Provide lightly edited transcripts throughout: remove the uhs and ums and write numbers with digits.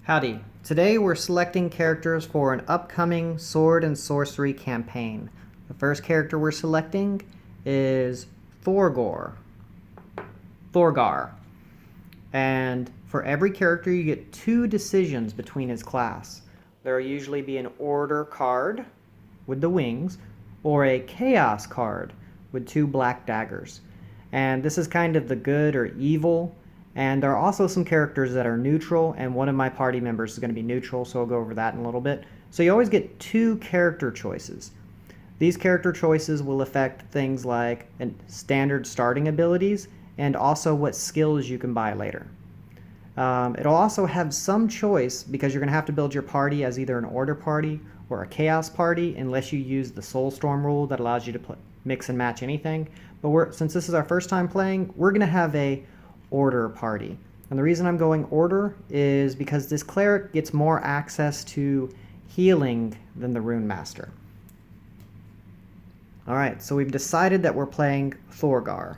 Howdy. Today we're selecting characters for an upcoming Sword and Sorcery campaign. The first character we're selecting is Thorgar. And for every character you get 2 decisions between his class. There will usually be an Order card with the wings or a Chaos card with 2 black daggers. And this is kind of the good or evil. And there are also some characters that are neutral, and one of my party members is going to be neutral, so I'll go over that in a little bit. So you always get 2 character choices. These character choices will affect things like standard starting abilities and also what skills you can buy later. It'll also have some choice because you're going to have to build your party as either an Order party or a Chaos party unless you use the Soulstorm rule that allows you to mix and match anything. But since this is our first time playing, we're going to have a Order party. And the reason I'm going Order is because this cleric gets more access to healing than the Rune Master. Alright, so we've decided that we're playing Thorgar.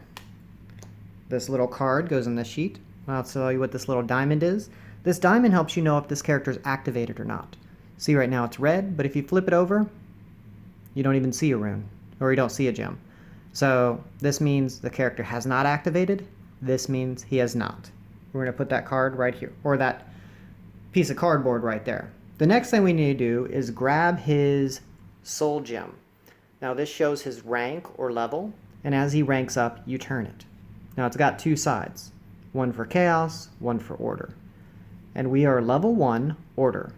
This little card goes in this sheet. I'll tell you what this little diamond is. This diamond helps you know if this character is activated or not. See, right now it's red, but if you flip it over, you don't even see a rune, or you don't see a gem. So this means the character has not activated. This means he has not. We're going to put that card right here, or that piece of cardboard right there. The next thing we need to do is grab his soul gem. Now this shows his rank or level, and as he ranks up, you turn it. Now it's got 2 sides, one for Chaos, one for Order. And we are level 1 Order.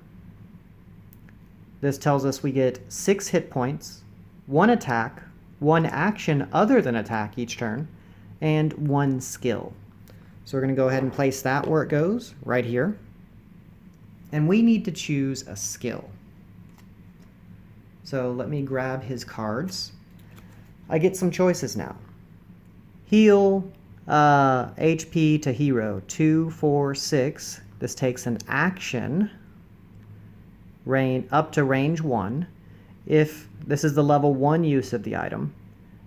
This tells us we get 6 hit points, 1 attack, 1 action other than attack each turn, and 1 skill. So we're going to go ahead and place that where it goes, right here. And we need to choose a skill. So let me grab his cards. I get some choices now. Heal, HP to hero, 2, 4, 6. This takes an action, up to range 1. If this is the level 1 use of the item,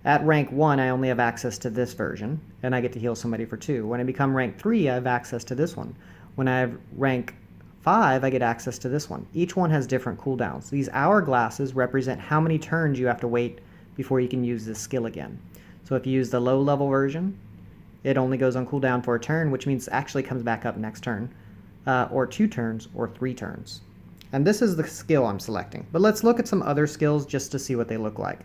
at rank 1, I only have access to this version, and I get to heal somebody for 2. When I become rank 3, I have access to this one. When I have rank 5, I get access to this one. Each one has different cooldowns. These hourglasses represent how many turns you have to wait before you can use this skill again. So if you use the low-level version, it only goes on cooldown for a turn, which means it actually comes back up next turn, or 2 turns, or 3 turns. And this is the skill I'm selecting. But let's look at some other skills just to see what they look like.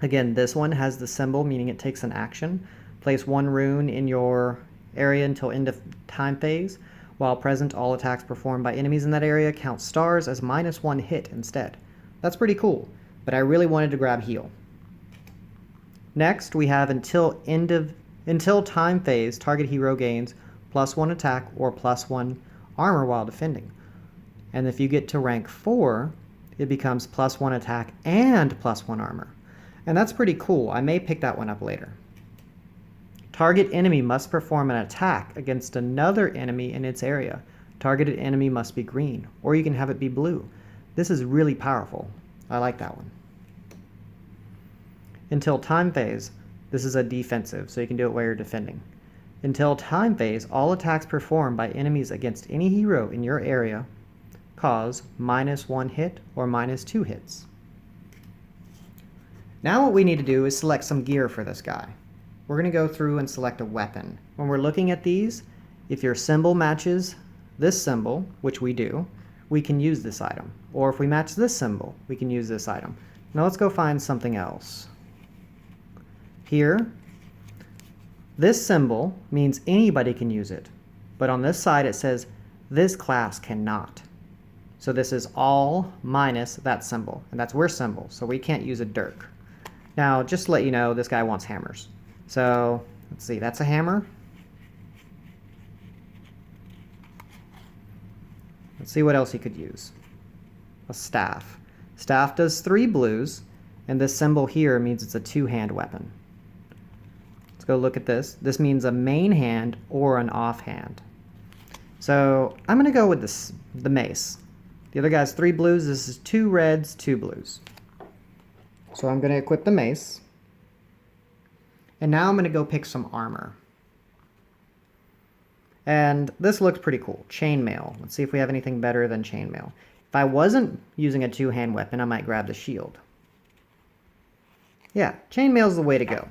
Again, this one has the symbol, meaning it takes an action. Place 1 rune in your area until end of time phase. While present, all attacks performed by enemies in that area count stars as -1 hit instead. That's pretty cool, but I really wanted to grab heal. Next, we have until time phase, target hero gains +1 attack or +1 armor while defending. And if you get to rank 4, it becomes +1 attack and +1 armor. And that's pretty cool. I may pick that one up later. Target enemy must perform an attack against another enemy in its area. Targeted enemy must be green, or you can have it be blue. This is really powerful. I like that one. Until time phase, this is a defensive, so you can do it while you're defending. Until time phase, all attacks performed by enemies against any hero in your area cause -1 hit or -2 hits. Now what we need to do is select some gear for this guy. We're going to go through and select a weapon. When we're looking at these, if your symbol matches this symbol, which we do, we can use this item. Or if we match this symbol, we can use this item. Now let's go find something else. Here, this symbol means anybody can use it. But on this side it says this class cannot. So this is all minus that symbol. And that's our symbol, so we can't use a dirk. Now, just to let you know, this guy wants hammers. So, let's see, that's a hammer. Let's see what else he could use. A staff. Staff does 3 blues, and this symbol here means it's a 2-hand weapon. Let's go look at this. This means a main hand or an offhand. So, I'm going to go with the mace. The other guy's 3 blues. This is 2 reds, 2 blues. So I'm going to equip the mace. And now I'm going to go pick some armor. And this looks pretty cool. Chainmail. Let's see if we have anything better than chainmail. If I wasn't using a two-hand weapon, I might grab the shield. Yeah, chainmail's the way to go.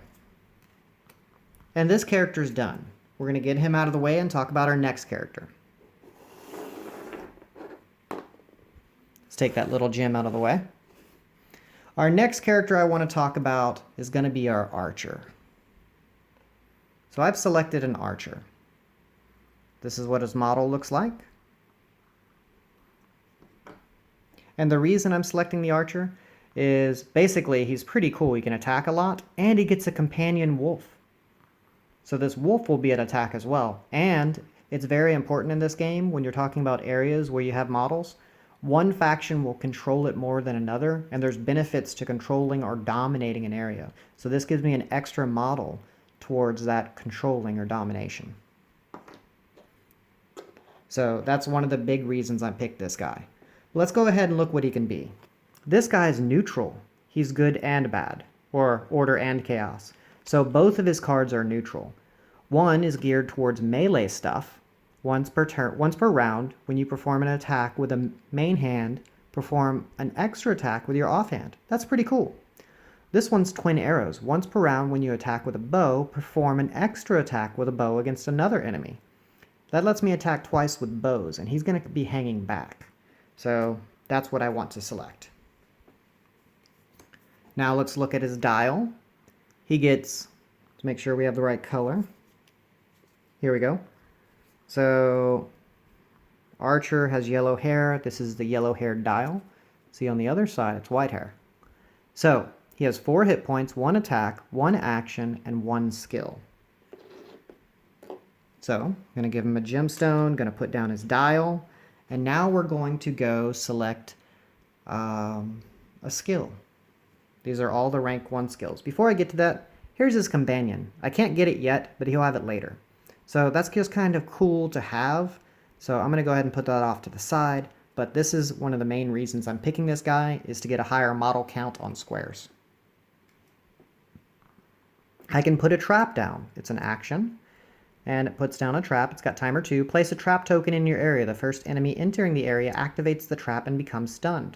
And this character's done. We're going to get him out of the way and talk about our next character. Let's take that little gem out of the way. Our next character I want to talk about is going to be our archer. So I've selected an archer. This is what his model looks like. And the reason I'm selecting the archer is basically he's pretty cool. He can attack a lot, and he gets a companion wolf. So this wolf will be an attack as well. And it's very important in this game when you're talking about areas where you have models. One faction will control it more than another, and there's benefits to controlling or dominating an area. So this gives me an extra model towards that controlling or domination. So that's one of the big reasons I picked this guy. Let's go ahead and look what he can be. This guy is neutral. He's good and bad, or order and chaos. So both of his cards are neutral. One is geared towards melee stuff. Once per round, when you perform an attack with a main hand, perform an extra attack with your offhand. That's pretty cool. This one's twin arrows. Once per round, when you attack with a bow, perform an extra attack with a bow against another enemy. That lets me attack twice with bows, and he's going to be hanging back. So that's what I want to select. Now let's look at his dial. He gets, let's make sure we have the right color. Here we go. So archer has yellow hair. This is the yellow-haired dial. See on the other side, it's white hair. So he has 4 hit points, 1 attack, 1 action, and 1 skill. So I'm going to give him a gemstone, going to put down his dial, and now we're going to go select a skill. These are all the rank 1 skills. Before I get to that, here's his companion. I can't get it yet, but he'll have it later. So that's just kind of cool to have. So I'm going to go ahead and put that off to the side, but this is one of the main reasons I'm picking this guy, is to get a higher model count on squares. I can put a trap down. It's an action. And it puts down a trap. It's got timer 2. Place a trap token in your area. The first enemy entering the area activates the trap and becomes stunned.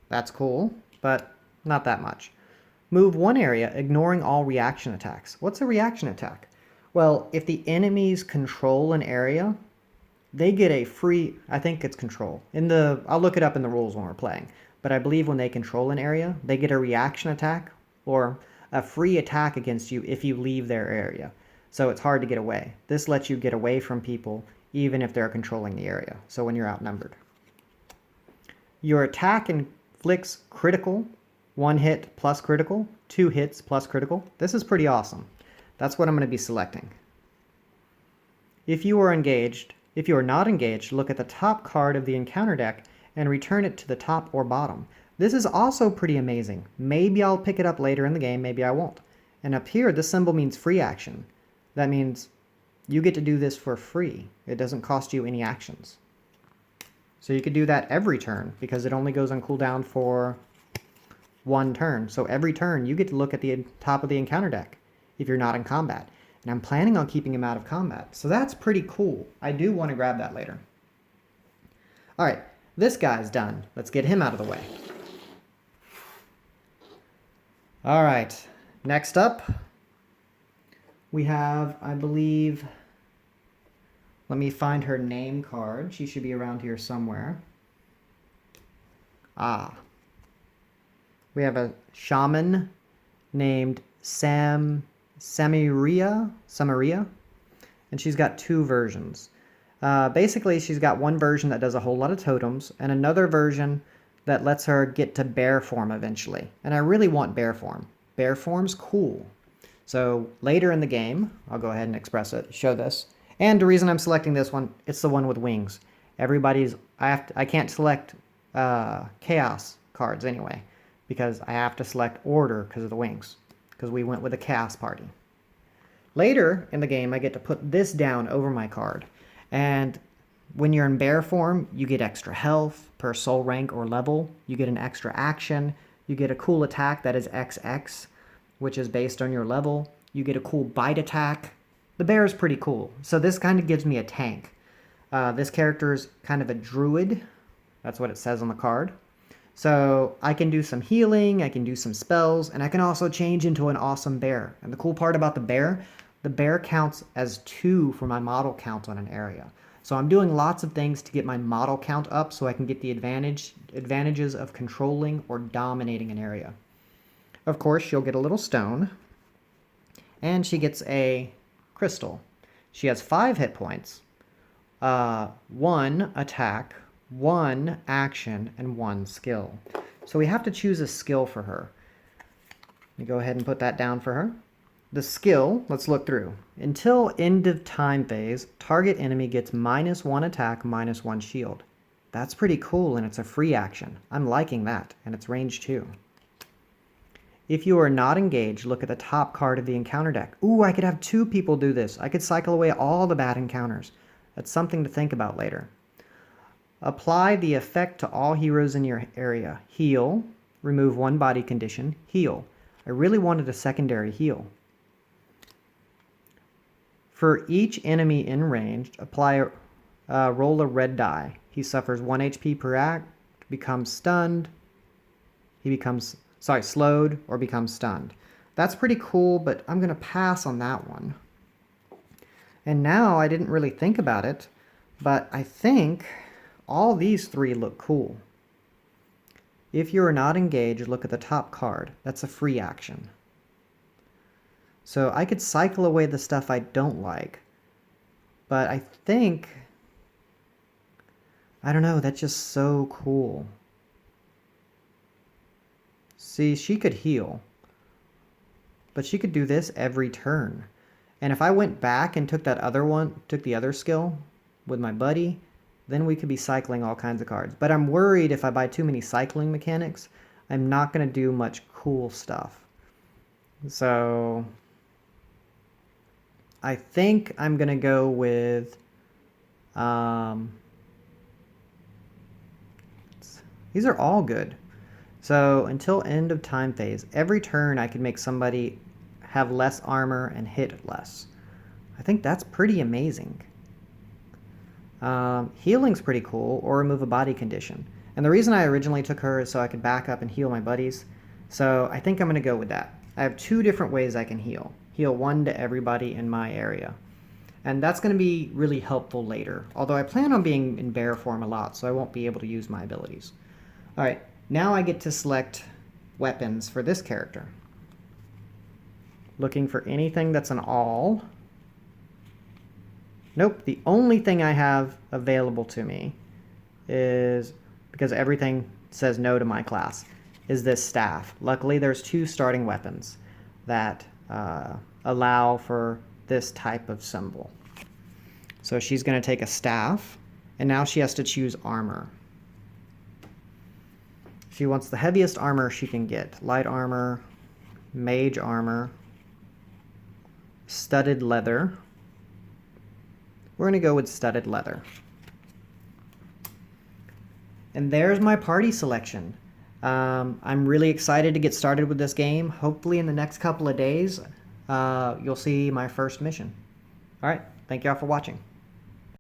That's cool, but not that much. Move 1 area, ignoring all reaction attacks. What's a reaction attack? Well, if the enemies control an area, they get a free, I think it's control. I'll look it up in the rules when we're playing. But I believe when they control an area, they get a reaction attack or a free attack against you if you leave their area. So it's hard to get away. This lets you get away from people even if they're controlling the area, so when you're outnumbered. Your attack inflicts critical, 1 hit plus critical, 2 hits plus critical. This is pretty awesome. That's what I'm going to be selecting. If you are not engaged, look at the top card of the encounter deck and return it to the top or bottom. This is also pretty amazing. Maybe I'll pick it up later in the game, maybe I won't. And up here, this symbol means free action. That means you get to do this for free. It doesn't cost you any actions. So you could do that every turn because it only goes on cooldown for 1 turn. So every turn you get to look at the top of the encounter deck if you're not in combat. And I'm planning on keeping him out of combat. So that's pretty cool. I do want to grab that later. All right, this guy's done. Let's get him out of the way. All right, next up, we have, I believe, let me find her name card. She should be around here somewhere. We have a shaman named Samaria, and she's got 2 versions. Basically, she's got one version that does a whole lot of totems, and another version that lets her get to bear form eventually. And I really want bear form. Bear form's cool. So later in the game, I'll go ahead and show this. And the reason I'm selecting this one, it's the one with wings. I can't select chaos cards anyway, because I have to select order because of the wings, because we went with a chaos party. Later in the game, I get to put this down over my card. And when you're in bear form, you get extra health per soul rank or level. You get an extra action. You get a cool attack that is XX, which is based on your level. You get a cool bite attack, The bear is pretty cool. So this kind of gives me a tank. This character is kind of a druid. That's what it says on the card. So I can do some healing, I can do some spells, and I can also change into an awesome bear. And the cool part about the bear counts as 2 for my model count on an area. So I'm doing lots of things to get my model count up so I can get the advantages of controlling or dominating an area. Of course, she'll get a little stone, and she gets a crystal. She has 5 hit points, 1 attack, 1 action, and 1 skill. So we have to choose a skill for her. Let me go ahead and put that down for her. The skill, let's look through. Until end of time phase, target enemy gets -1 attack, -1 shield. That's pretty cool, and it's a free action. I'm liking that, and it's range 2. If you are not engaged, look at the top card of the encounter deck. Ooh, I could have 2 people do this. I could cycle away all the bad encounters. That's something to think about later. Apply the effect to all heroes in your area. Heal, remove 1 body condition, heal. I really wanted a secondary heal. For each enemy in range, roll a red die. He suffers 1 HP per act, becomes stunned. He becomes, slowed or becomes stunned. That's pretty cool, but I'm going to pass on that one. And now I didn't really think about it, but I think all these 3 look cool. If you are not engaged, look at the top card. That's a free action. So I could cycle away the stuff I don't like. But I think, I don't know, that's just so cool. See, she could heal. But she could do this every turn. And if I went back and took the other skill with my buddy, then we could be cycling all kinds of cards. But I'm worried if I buy too many cycling mechanics, I'm not going to do much cool stuff. So I think I'm going to go with... these are all good. So until end of time phase, every turn I can make somebody have less armor and hit less. I think that's pretty amazing. Healing's pretty cool, or remove a body condition. And the reason I originally took her is so I could back up and heal my buddies. So I think I'm going to go with that. I have 2 different ways I can heal. Heal 1 to everybody in my area. And that's going to be really helpful later. Although I plan on being in bear form a lot, so I won't be able to use my abilities. Alright, now I get to select weapons for this character. Looking for anything that's an all. Nope, the only thing I have available to me is, because everything says no to my class, is this staff. Luckily, there's 2 starting weapons that allow for this type of symbol. So she's going to take a staff, and now she has to choose armor. She wants the heaviest armor she can get. Light armor, mage armor, studded leather. We're going to go with studded leather. And there's my party selection. I'm really excited to get started with this game. Hopefully in the next couple of days, you'll see my first mission. All right, thank y'all for watching.